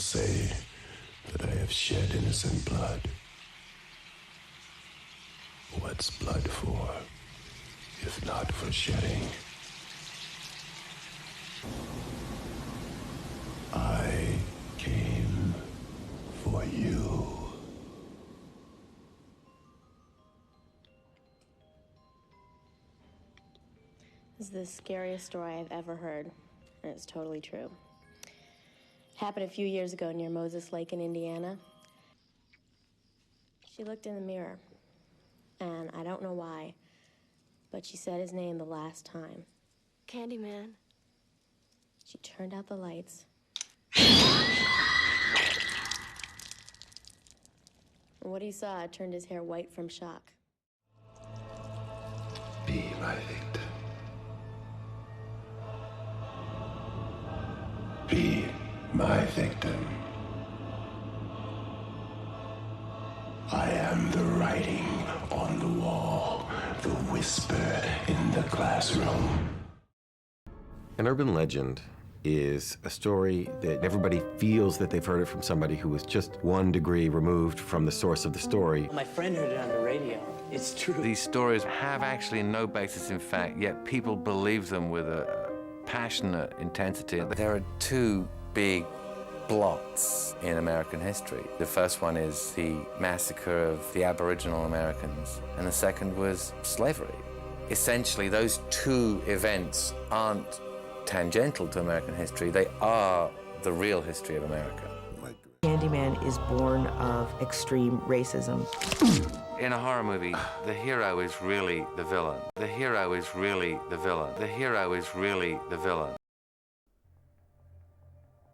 say that I have shed innocent blood. What's blood for, if not for shedding? I came for you. This is the scariest story I've ever heard, and it's totally true. Happened a few years ago near Moses Lake in Indiana. She looked in the mirror, and I don't know why, but she said his name the last time. Candyman. She turned out the lights. And what he saw turned his hair white from shock. Be my victim. Be my victim. I am the writing on the wall, the whisper in the classroom. An urban legend is a story that everybody feels that they've heard it from somebody who was just 1 degree removed from the source of the story. My friend heard it on the radio. It's true. These stories have actually no basis in fact, yet people believe them with a passionate intensity. There are 2 big blots in American history. The first one is the massacre of the Aboriginal Americans, and the second was slavery. Essentially, those 2 events aren't tangential to American history, they are the real history of America. Candyman is born of extreme racism. In a horror movie, the hero is really the villain. The hero is really the villain. The hero is really the villain.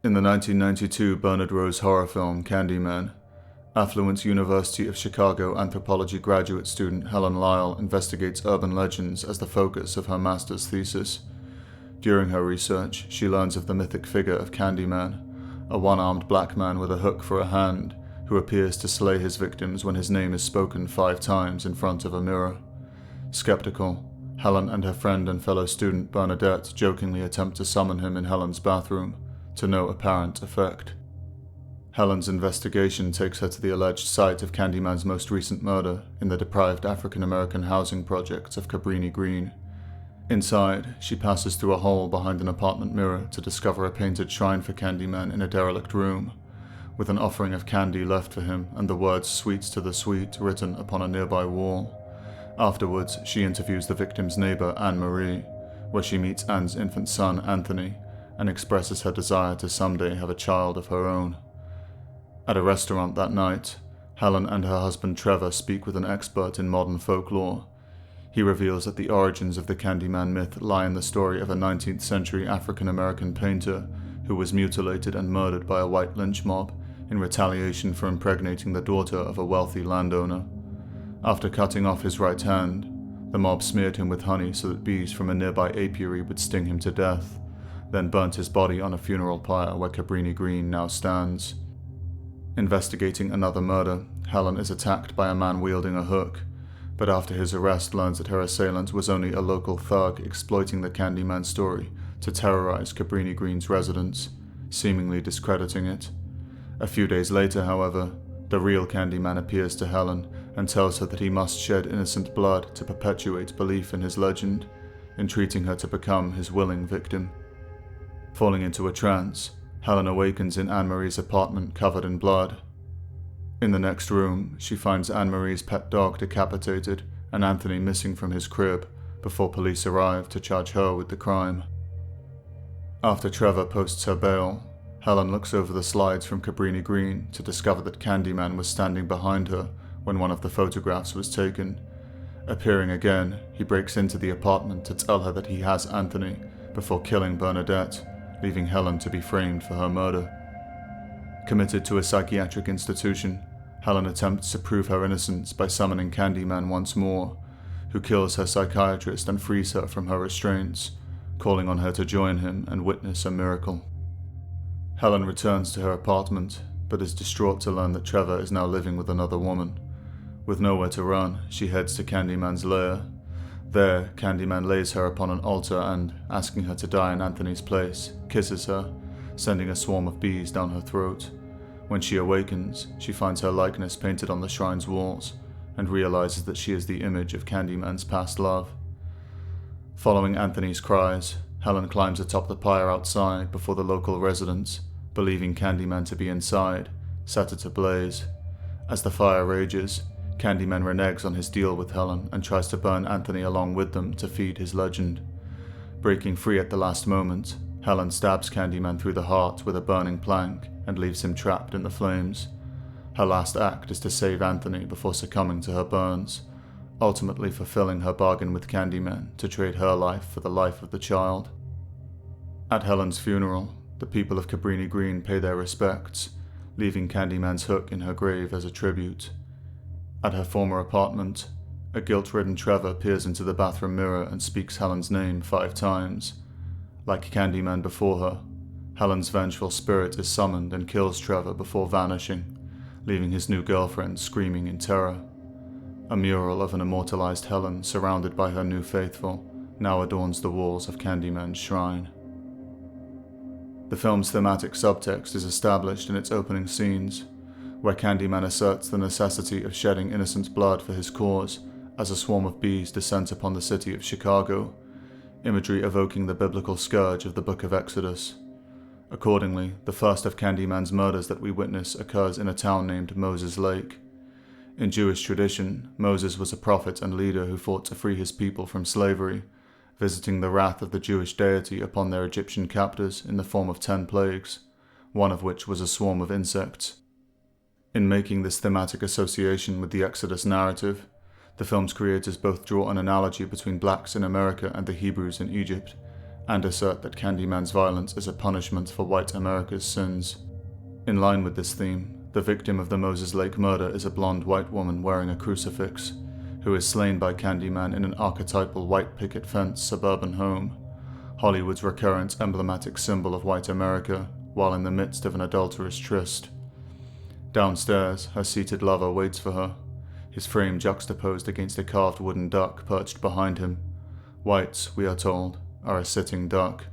In the 1992 Bernard Rose horror film Candyman, affluent University of Chicago anthropology graduate student Helen Lyle investigates urban legends as the focus of her master's thesis. During her research, she learns of the mythic figure of Candyman, a one-armed black man with a hook for a hand who appears to slay his victims when his name is spoken 5 times in front of a mirror. Skeptical, Helen and her friend and fellow student Bernadette jokingly attempt to summon him in Helen's bathroom, to no apparent effect. Helen's investigation takes her to the alleged site of Candyman's most recent murder in the deprived African-American housing projects of Cabrini Green. Inside, she passes through a hole behind an apartment mirror to discover a painted shrine for Candyman in a derelict room, with an offering of candy left for him and the words "Sweets to the Sweet" written upon a nearby wall. Afterwards, she interviews the victim's neighbor, Anne-Marie, where she meets Anne's infant son, Anthony, and expresses her desire to someday have a child of her own. At a restaurant that night, Helen and her husband Trevor speak with an expert in modern folklore. He reveals that the origins of the Candyman myth lie in the story of a 19th century African-American painter who was mutilated and murdered by a white lynch mob in retaliation for impregnating the daughter of a wealthy landowner. After cutting off his right hand, the mob smeared him with honey so that bees from a nearby apiary would sting him to death, then burnt his body on a funeral pyre where Cabrini Green now stands. Investigating another murder, Helen is attacked by a man wielding a hook, but after his arrest learns that her assailant was only a local thug exploiting the Candyman story to terrorize Cabrini Green's residents, seemingly discrediting it. A few days later, however, the real Candyman appears to Helen and tells her that he must shed innocent blood to perpetuate belief in his legend, entreating her to become his willing victim. Falling into a trance, Helen awakens in Anne-Marie's apartment covered in blood. In the next room, she finds Anne-Marie's pet dog decapitated and Anthony missing from his crib before police arrive to charge her with the crime. After Trevor posts her bail, Helen looks over the slides from Cabrini Green to discover that Candyman was standing behind her when one of the photographs was taken. Appearing again, he breaks into the apartment to tell her that he has Anthony before killing Bernadette, leaving Helen to be framed for her murder. Committed to a psychiatric institution, Helen attempts to prove her innocence by summoning Candyman once more, who kills her psychiatrist and frees her from her restraints, calling on her to join him and witness a miracle. Helen returns to her apartment, but is distraught to learn that Trevor is now living with another woman. With nowhere to run, she heads to Candyman's lair. There, Candyman lays her upon an altar and, asking her to die in Anthony's place, kisses her, sending a swarm of bees down her throat. When she awakens, she finds her likeness painted on the shrine's walls, and realizes that she is the image of Candyman's past love. Following Anthony's cries, Helen climbs atop the pyre outside before the local residents, believing Candyman to be inside, set it ablaze. As the fire rages, Candyman reneges on his deal with Helen and tries to burn Anthony along with them to feed his legend. Breaking free at the last moment, Helen stabs Candyman through the heart with a burning plank and leaves him trapped in the flames. Her last act is to save Anthony before succumbing to her burns, ultimately fulfilling her bargain with Candyman to trade her life for the life of the child. At Helen's funeral, the people of Cabrini Green pay their respects, leaving Candyman's hook in her grave as a tribute. At her former apartment, a guilt-ridden Trevor peers into the bathroom mirror and speaks Helen's name 5 times. Like Candyman before her, Helen's vengeful spirit is summoned and kills Trevor before vanishing, leaving his new girlfriend screaming in terror. A mural of an immortalized Helen surrounded by her new faithful now adorns the walls of Candyman's shrine. The film's thematic subtext is established in its opening scenes, where Candyman asserts the necessity of shedding innocent blood for his cause as a swarm of bees descends upon the city of Chicago, imagery evoking the biblical scourge of the Book of Exodus. Accordingly, the first of Candyman's murders that we witness occurs in a town named Moses Lake. In Jewish tradition, Moses was a prophet and leader who fought to free his people from slavery, visiting the wrath of the Jewish deity upon their Egyptian captors in the form of 10 plagues, one of which was a swarm of insects. In making this thematic association with the Exodus narrative, the film's creators both draw an analogy between blacks in America and the Hebrews in Egypt, and assert that Candyman's violence is a punishment for white America's sins. In line with this theme, the victim of the Moses Lake murder is a blonde white woman wearing a crucifix, who is slain by Candyman in an archetypal white picket fence suburban home, Hollywood's recurrent emblematic symbol of white America, while in the midst of an adulterous tryst. Downstairs, her seated lover waits for her, his frame juxtaposed against a carved wooden duck perched behind him. Whites, we are told, are a sitting duck,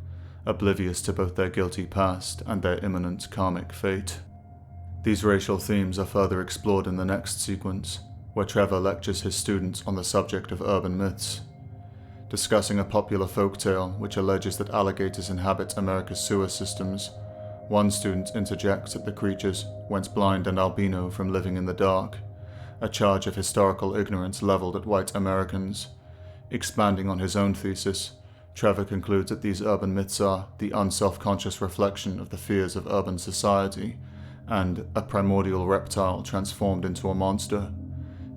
oblivious to both their guilty past and their imminent karmic fate. These racial themes are further explored in the next sequence, where Trevor lectures his students on the subject of urban myths. Discussing a popular folktale which alleges that alligators inhabit America's sewer systems, one student interjects that the creatures went blind and albino from living in the dark, a charge of historical ignorance leveled at white Americans. Expanding on his own thesis, Trevor concludes that these urban myths are the unself-conscious reflection of the fears of urban society, and a primordial reptile transformed into a monster,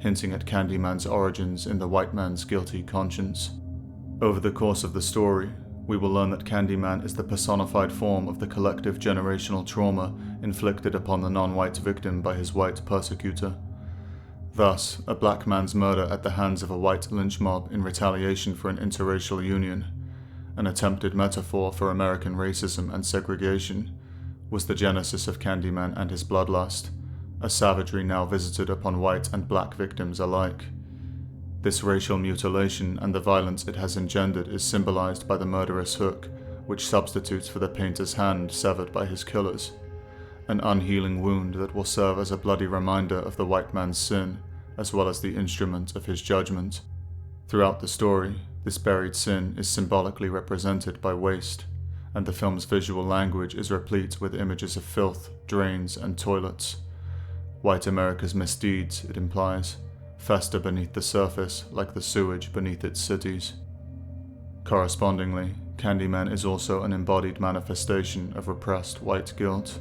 hinting at Candyman's origins in the white man's guilty conscience. Over the course of the story, we will learn that Candyman is the personified form of the collective generational trauma inflicted upon the non-white victim by his white persecutor. Thus, a black man's murder at the hands of a white lynch mob in retaliation for an interracial union, an attempted metaphor for American racism and segregation, was the genesis of Candyman and his bloodlust, a savagery now visited upon white and black victims alike. This racial mutilation and the violence it has engendered is symbolized by the murderous hook, which substitutes for the painter's hand severed by his killers, an unhealing wound that will serve as a bloody reminder of the white man's sin, as well as the instrument of his judgment. Throughout the story, this buried sin is symbolically represented by waste, and the film's visual language is replete with images of filth, drains, and toilets. White America's misdeeds, it implies, fester beneath the surface like the sewage beneath its cities. Correspondingly, Candyman is also an embodied manifestation of repressed white guilt.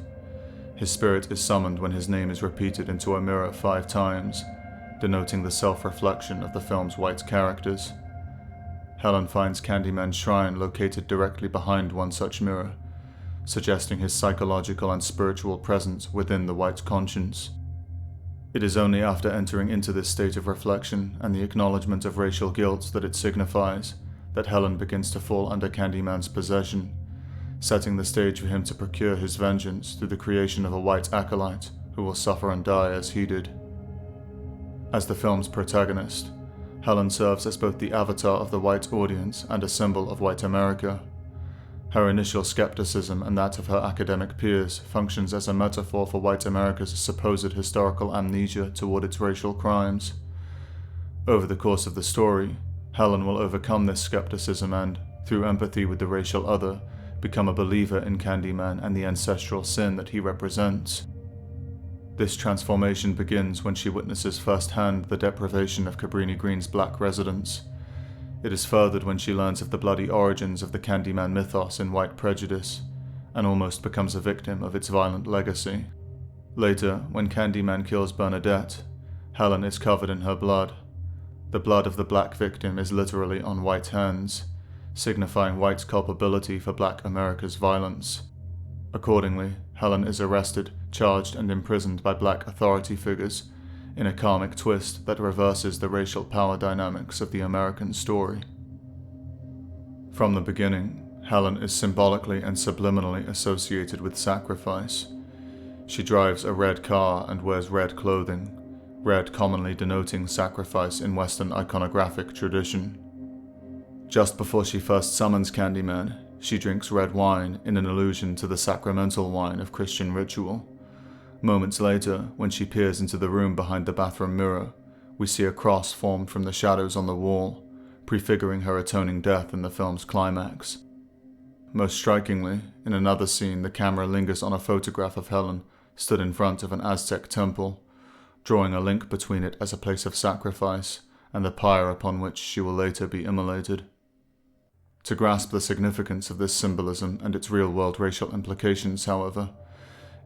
His spirit is summoned when his name is repeated into a mirror 5 times, denoting the self-reflection of the film's white characters. Helen finds Candyman's shrine located directly behind one such mirror, suggesting his psychological and spiritual presence within the white conscience. It is only after entering into this state of reflection and the acknowledgement of racial guilt that it signifies that Helen begins to fall under Candyman's possession, setting the stage for him to procure his vengeance through the creation of a white acolyte who will suffer and die as he did. As the film's protagonist, Helen serves as both the avatar of the white audience and a symbol of white America. Her initial skepticism and that of her academic peers functions as a metaphor for white America's supposed historical amnesia toward its racial crimes. Over the course of the story, Helen will overcome this skepticism and, through empathy with the racial other, become a believer in Candyman and the ancestral sin that he represents. This transformation begins when she witnesses firsthand the deprivation of Cabrini Green's black residents. It is furthered when she learns of the bloody origins of the Candyman mythos in White Prejudice, and almost becomes a victim of its violent legacy. Later, when Candyman kills Bernadette, Helen is covered in her blood. The blood of the black victim is literally on white hands, signifying white's culpability for black America's violence. Accordingly, Helen is arrested, charged, and imprisoned by black authority figures in a karmic twist that reverses the racial power dynamics of the American story. From the beginning, Helen is symbolically and subliminally associated with sacrifice. She drives a red car and wears red clothing, red commonly denoting sacrifice in Western iconographic tradition. Just before she first summons Candyman, she drinks red wine in an allusion to the sacramental wine of Christian ritual. Moments later, when she peers into the room behind the bathroom mirror, we see a cross formed from the shadows on the wall, prefiguring her atoning death in the film's climax. Most strikingly, in another scene, the camera lingers on a photograph of Helen stood in front of an Aztec temple, drawing a link between it as a place of sacrifice and the pyre upon which she will later be immolated. To grasp the significance of this symbolism and its real-world racial implications, however,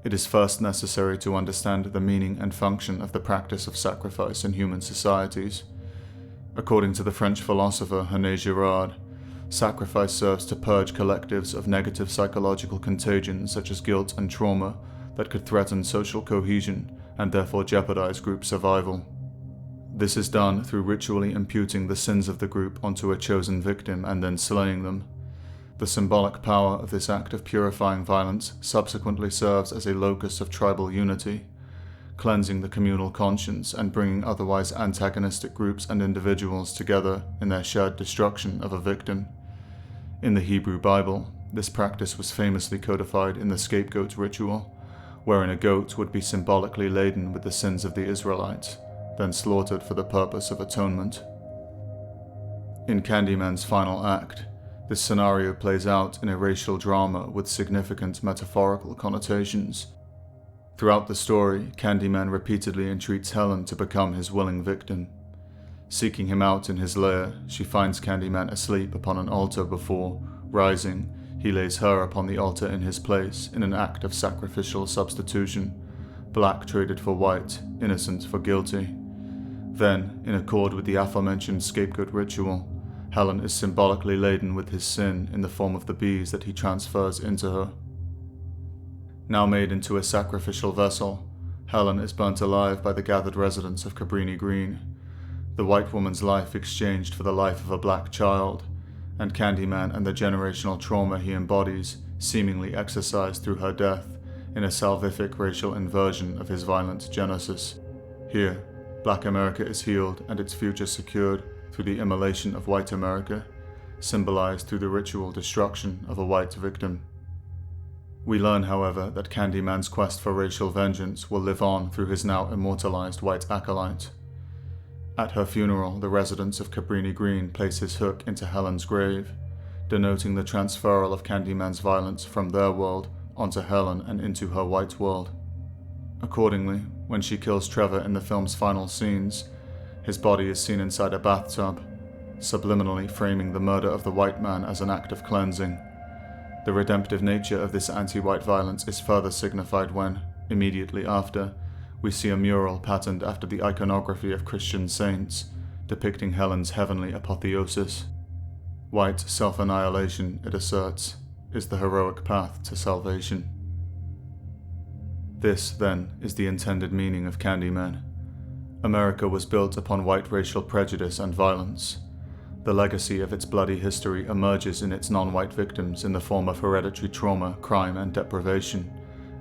it is first necessary to understand the meaning and function of the practice of sacrifice in human societies. According to the French philosopher René Girard, sacrifice serves to purge collectives of negative psychological contagions such as guilt and trauma that could threaten social cohesion and therefore jeopardize group survival. This is done through ritually imputing the sins of the group onto a chosen victim and then slaying them. The symbolic power of this act of purifying violence subsequently serves as a locus of tribal unity, cleansing the communal conscience and bringing otherwise antagonistic groups and individuals together in their shared destruction of a victim. In the Hebrew Bible, this practice was famously codified in the scapegoat ritual, wherein a goat would be symbolically laden with the sins of the Israelites, then slaughtered for the purpose of atonement. In Candyman's final act, this scenario plays out in a racial drama with significant metaphorical connotations. Throughout the story, Candyman repeatedly entreats Helen to become his willing victim. Seeking him out in his lair, she finds Candyman asleep upon an altar before, rising, he lays her upon the altar in his place in an act of sacrificial substitution, black traded for white, innocent for guilty. Then, in accord with the aforementioned scapegoat ritual, Helen is symbolically laden with his sin in the form of the bees that he transfers into her. Now made into a sacrificial vessel, Helen is burnt alive by the gathered residents of Cabrini Green, the white woman's life exchanged for the life of a black child, and Candyman and the generational trauma he embodies seemingly exercised through her death in a salvific racial inversion of his violent genesis. Here, Black America is healed and its future secured through the immolation of white America, symbolized through the ritual destruction of a white victim. We learn, however, that Candyman's quest for racial vengeance will live on through his now immortalized white acolyte. At her funeral, the residents of Cabrini Green place his hook into Helen's grave, denoting the transferal of Candyman's violence from their world onto Helen and into her white world. Accordingly, when she kills Trevor in the film's final scenes, his body is seen inside a bathtub, subliminally framing the murder of the white man as an act of cleansing. The redemptive nature of this anti-white violence is further signified when, immediately after, we see a mural patterned after the iconography of Christian saints, depicting Helen's heavenly apotheosis. White self-annihilation, it asserts, is the heroic path to salvation. This, then, is the intended meaning of Candyman. America was built upon white racial prejudice and violence. The legacy of its bloody history emerges in its non-white victims in the form of hereditary trauma, crime, and deprivation,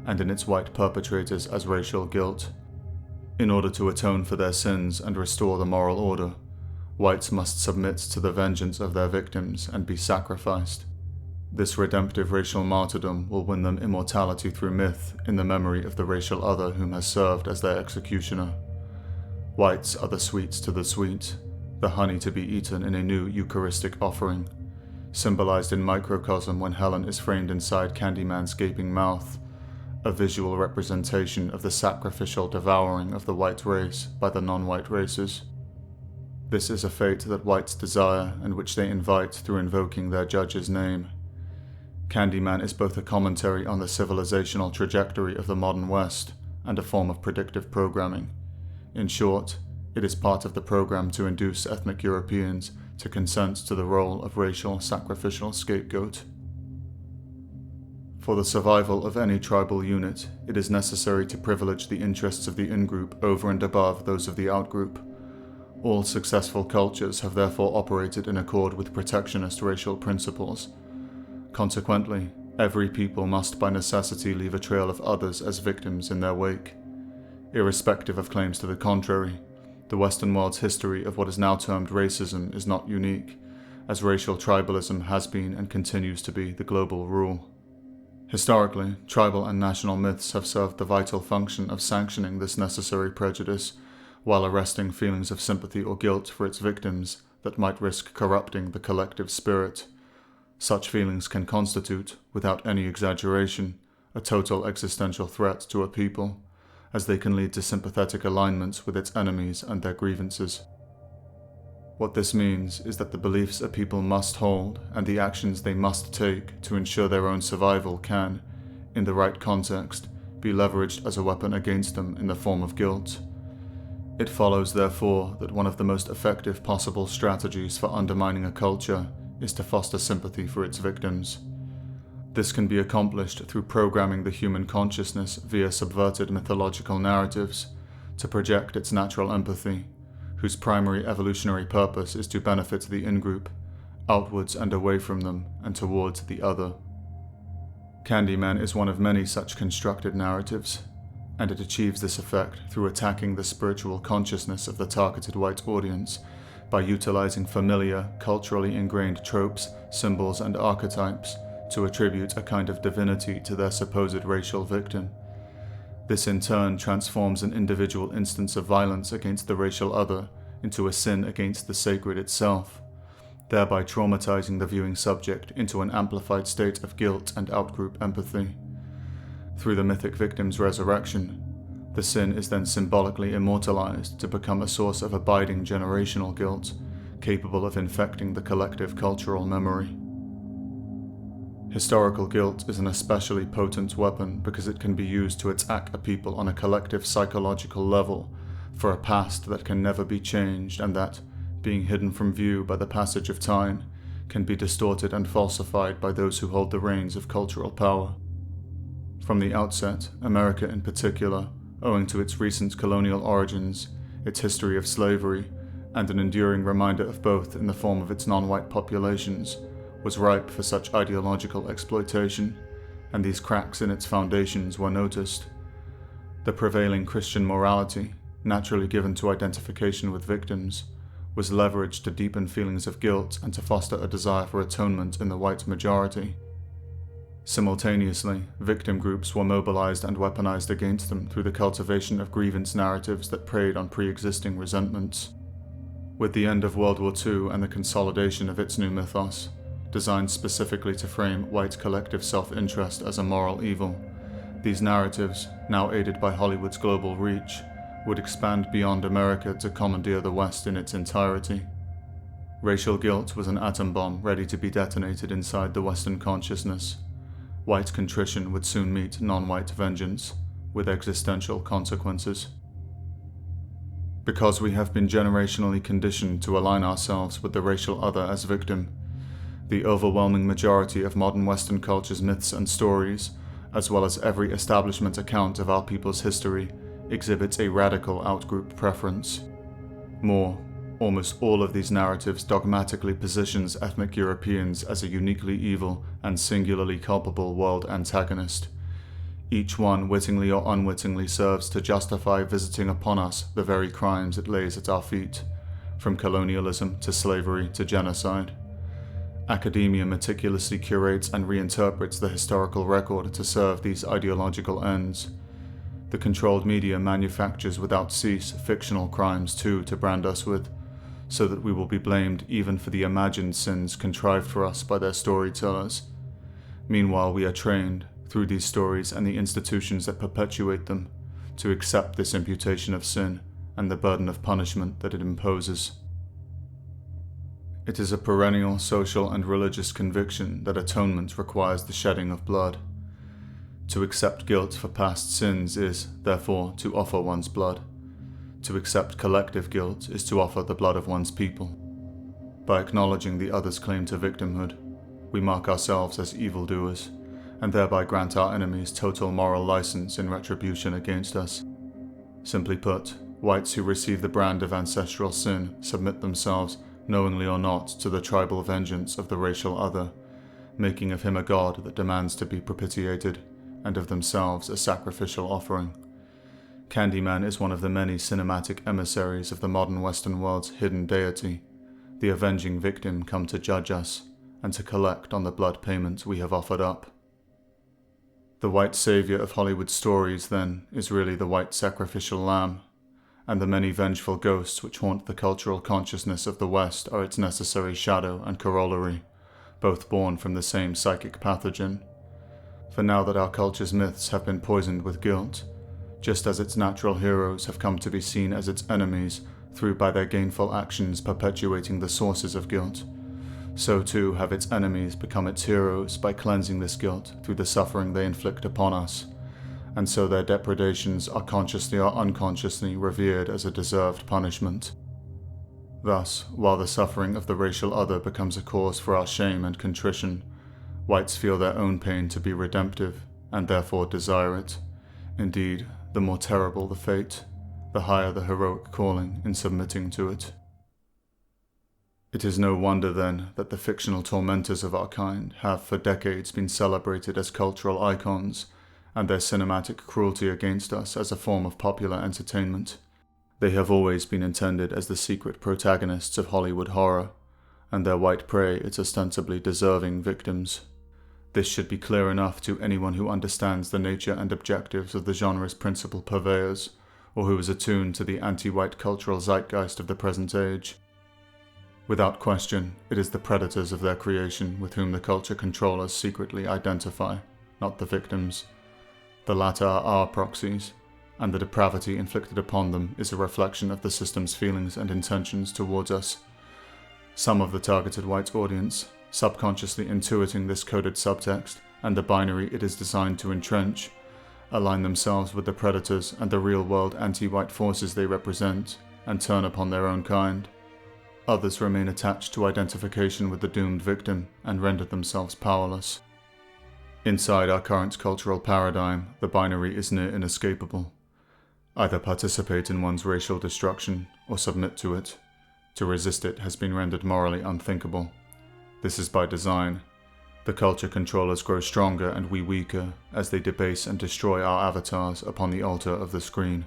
and in its white perpetrators as racial guilt. In order to atone for their sins and restore the moral order, whites must submit to the vengeance of their victims and be sacrificed. This redemptive racial martyrdom will win them immortality through myth in the memory of the racial other whom has served as their executioner. Whites are the sweets to the sweet, the honey to be eaten in a new Eucharistic offering, symbolized in microcosm when Helen is framed inside Candyman's gaping mouth, a visual representation of the sacrificial devouring of the white race by the non-white races. This is a fate that whites desire and which they invite through invoking their judge's name. Candyman is both a commentary on the civilizational trajectory of the modern West and a form of predictive programming. In short, it is part of the program to induce ethnic Europeans to consent to the role of racial sacrificial scapegoat. For the survival of any tribal unit, it is necessary to privilege the interests of the in-group over and above those of the out-group. All successful cultures have therefore operated in accord with protectionist racial principles. Consequently, every people must by necessity leave a trail of others as victims in their wake. Irrespective of claims to the contrary, the Western world's history of what is now termed racism is not unique, as racial tribalism has been and continues to be the global rule. Historically, tribal and national myths have served the vital function of sanctioning this necessary prejudice, while arresting feelings of sympathy or guilt for its victims that might risk corrupting the collective spirit. Such feelings can constitute, without any exaggeration, a total existential threat to a people, as they can lead to sympathetic alignment with its enemies and their grievances. What this means is that the beliefs a people must hold and the actions they must take to ensure their own survival can, in the right context, be leveraged as a weapon against them in the form of guilt. It follows, therefore, that one of the most effective possible strategies for undermining a culture is to foster sympathy for its victims. This can be accomplished through programming the human consciousness via subverted mythological narratives to project its natural empathy, whose primary evolutionary purpose is to benefit the in-group, outwards and away from them, and towards the other. Candyman is one of many such constructed narratives, and it achieves this effect through attacking the spiritual consciousness of the targeted white audience by utilizing familiar, culturally ingrained tropes, symbols, and archetypes to attribute a kind of divinity to their supposed racial victim. This in turn transforms an individual instance of violence against the racial other into a sin against the sacred itself, thereby traumatizing the viewing subject into an amplified state of guilt and outgroup empathy. Through the mythic victim's resurrection, the sin is then symbolically immortalized to become a source of abiding generational guilt, capable of infecting the collective cultural memory. Historical guilt is an especially potent weapon because it can be used to attack a people on a collective psychological level for a past that can never be changed and that, being hidden from view by the passage of time, can be distorted and falsified by those who hold the reins of cultural power. From the outset, America in particular, owing to its recent colonial origins, its history of slavery, and an enduring reminder of both in the form of its non-white populations, was ripe for such ideological exploitation, and these cracks in its foundations were noticed. The prevailing Christian morality, naturally given to identification with victims, was leveraged to deepen feelings of guilt and to foster a desire for atonement in the white majority. Simultaneously, victim groups were mobilized and weaponized against them through the cultivation of grievance narratives that preyed on pre-existing resentments. With the end of World War II and the consolidation of its new mythos, designed specifically to frame white collective self-interest as a moral evil, these narratives, now aided by Hollywood's global reach, would expand beyond America to commandeer the West in its entirety. Racial guilt was an atom bomb ready to be detonated inside the Western consciousness. White contrition would soon meet non-white vengeance, with existential consequences. Because we have been generationally conditioned to align ourselves with the racial other as victim, the overwhelming majority of modern Western culture's myths and stories, as well as every establishment account of our people's history, exhibits a radical outgroup preference. More, almost all of these narratives dogmatically positions ethnic Europeans as a uniquely evil and singularly culpable world antagonist. Each one wittingly or unwittingly serves to justify visiting upon us the very crimes it lays at our feet, from colonialism to slavery to genocide. Academia meticulously curates and reinterprets the historical record to serve these ideological ends. The controlled media manufactures without cease fictional crimes too to brand us with, so that we will be blamed even for the imagined sins contrived for us by their storytellers. Meanwhile, we are trained, through these stories and the institutions that perpetuate them, to accept this imputation of sin and the burden of punishment that it imposes. It is a perennial social and religious conviction that atonement requires the shedding of blood. To accept guilt for past sins is, therefore, to offer one's blood. To accept collective guilt is to offer the blood of one's people. By acknowledging the other's claim to victimhood, we mark ourselves as evildoers, and thereby grant our enemies total moral license in retribution against us. Simply put, whites who receive the brand of ancestral sin submit themselves, knowingly or not, to the tribal vengeance of the racial other, making of him a god that demands to be propitiated, and of themselves a sacrificial offering. Candyman is one of the many cinematic emissaries of the modern Western world's hidden deity, the avenging victim come to judge us, and to collect on the blood payment we have offered up. The white savior of Hollywood stories, then, is really the white sacrificial lamb, and the many vengeful ghosts which haunt the cultural consciousness of the West are its necessary shadow and corollary, both born from the same psychic pathogen. For now that our culture's myths have been poisoned with guilt, just as its natural heroes have come to be seen as its enemies through by their gainful actions perpetuating the sources of guilt, so too have its enemies become its heroes by cleansing this guilt through the suffering they inflict upon us, and so their depredations are consciously or unconsciously revered as a deserved punishment. Thus, while the suffering of the racial other becomes a cause for our shame and contrition, whites feel their own pain to be redemptive, and therefore desire it. Indeed, the more terrible the fate, the higher the heroic calling in submitting to it. It is no wonder, then, that the fictional tormentors of our kind have for decades been celebrated as cultural icons, and their cinematic cruelty against us as a form of popular entertainment. They have always been intended as the secret protagonists of Hollywood horror, and their white prey its ostensibly deserving victims. This should be clear enough to anyone who understands the nature and objectives of the genre's principal purveyors, or who is attuned to the anti-white cultural zeitgeist of the present age. Without question, it is the predators of their creation with whom the culture controllers secretly identify, not the victims. The latter are our proxies, and the depravity inflicted upon them is a reflection of the system's feelings and intentions towards us. Some of the targeted white audience, subconsciously intuiting this coded subtext and the binary it is designed to entrench, align themselves with the predators and the real-world anti-white forces they represent, and turn upon their own kind. Others remain attached to identification with the doomed victim and render themselves powerless. Inside our current cultural paradigm, the binary is near inescapable. Either participate in one's racial destruction or submit to it. To resist it has been rendered morally unthinkable. This is by design. The culture controllers grow stronger and we weaker as they debase and destroy our avatars upon the altar of the screen.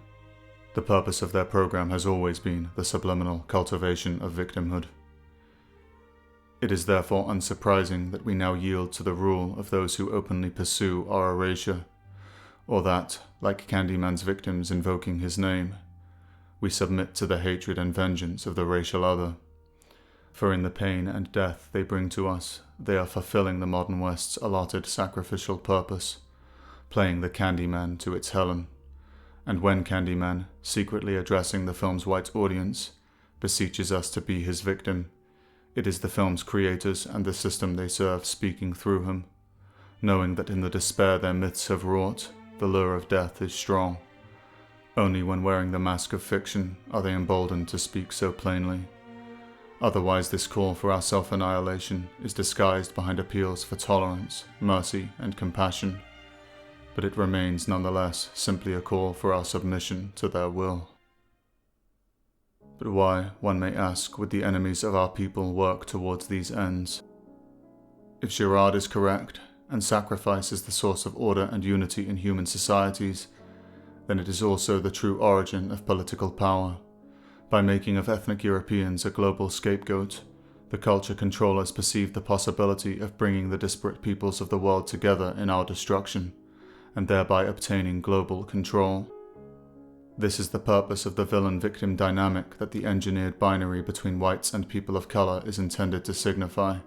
The purpose of their program has always been the subliminal cultivation of victimhood. It is therefore unsurprising that we now yield to the rule of those who openly pursue our erasure, or that, like Candyman's victims invoking his name, we submit to the hatred and vengeance of the racial other. For in the pain and death they bring to us, they are fulfilling the modern West's allotted sacrificial purpose, playing the Candyman to its Helen. And when Candyman, secretly addressing the film's white audience, beseeches us to be his victim, it is the film's creators and the system they serve speaking through him, knowing that in the despair their myths have wrought, the lure of death is strong. Only when wearing the mask of fiction are they emboldened to speak so plainly. Otherwise, this call for our self-annihilation is disguised behind appeals for tolerance, mercy, and compassion, but it remains nonetheless simply a call for our submission to their will. But why, one may ask, would the enemies of our people work towards these ends? If Girard is correct, and sacrifice is the source of order and unity in human societies, then it is also the true origin of political power. By making of ethnic Europeans a global scapegoat, The culture controllers perceive the possibility of bringing the disparate peoples of the world together in our destruction, and thereby obtaining global control. This is the purpose of the villain-victim dynamic that the engineered binary between whites and people of color is intended to signify.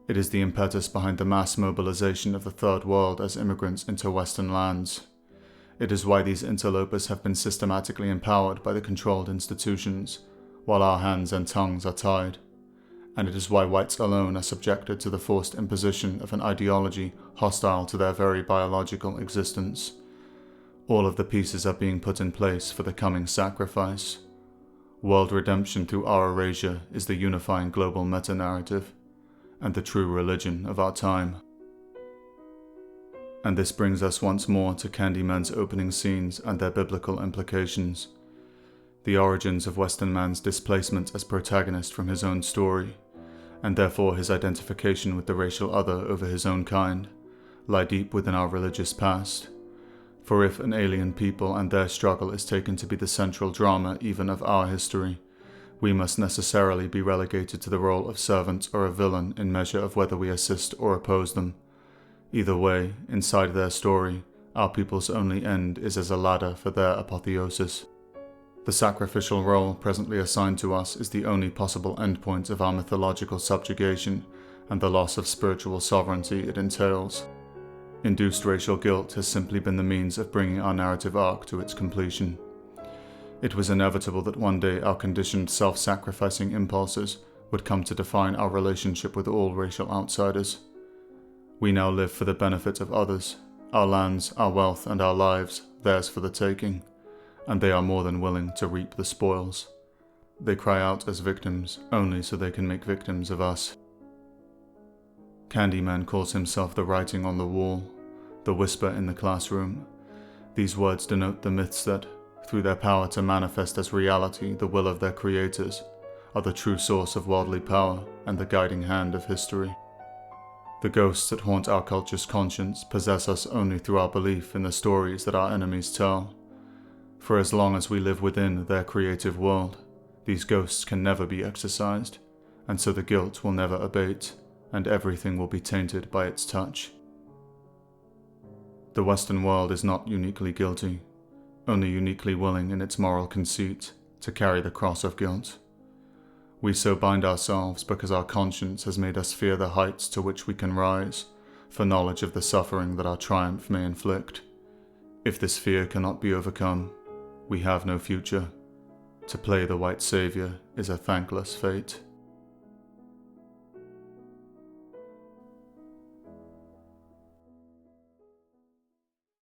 It is the impetus behind the mass mobilization of the Third World as immigrants into Western lands. It is why these interlopers have been systematically empowered by the controlled institutions, while our hands and tongues are tied. And it is why whites alone are subjected to the forced imposition of an ideology hostile to their very biological existence. All of the pieces are being put in place for the coming sacrifice. World redemption through our erasure is the unifying global meta-narrative, and the true religion of our time. And this brings us once more to Candyman's opening scenes and their biblical implications. The origins of Western man's displacement as protagonist from his own story, and therefore his identification with the racial other over his own kind, lie deep within our religious past. For if an alien people and their struggle is taken to be the central drama even of our history, we must necessarily be relegated to the role of servant or a villain in measure of whether we assist or oppose them. Either way, inside their story, our people's only end is as a ladder for their apotheosis. The sacrificial role presently assigned to us is the only possible endpoint of our mythological subjugation and the loss of spiritual sovereignty it entails. Induced racial guilt has simply been the means of bringing our narrative arc to its completion. It was inevitable that one day our conditioned self-sacrificing impulses would come to define our relationship with all racial outsiders. We now live for the benefit of others, our lands, our wealth, and our lives, theirs for the taking, and they are more than willing to reap the spoils. They cry out as victims only so they can make victims of us. Candyman calls himself the writing on the wall, the whisper in the classroom. These words denote the myths that, through their power to manifest as reality the will of their creators, are the true source of worldly power and the guiding hand of history. The ghosts that haunt our culture's conscience possess us only through our belief in the stories that our enemies tell. For as long as we live within their creative world, these ghosts can never be exorcised, and so the guilt will never abate, and everything will be tainted by its touch. The Western world is not uniquely guilty, only uniquely willing in its moral conceit to carry the cross of guilt. We so bind ourselves because our conscience has made us fear the heights to which we can rise, for knowledge of the suffering that our triumph may inflict. If this fear cannot be overcome, we have no future. To play the white Saviour is a thankless fate.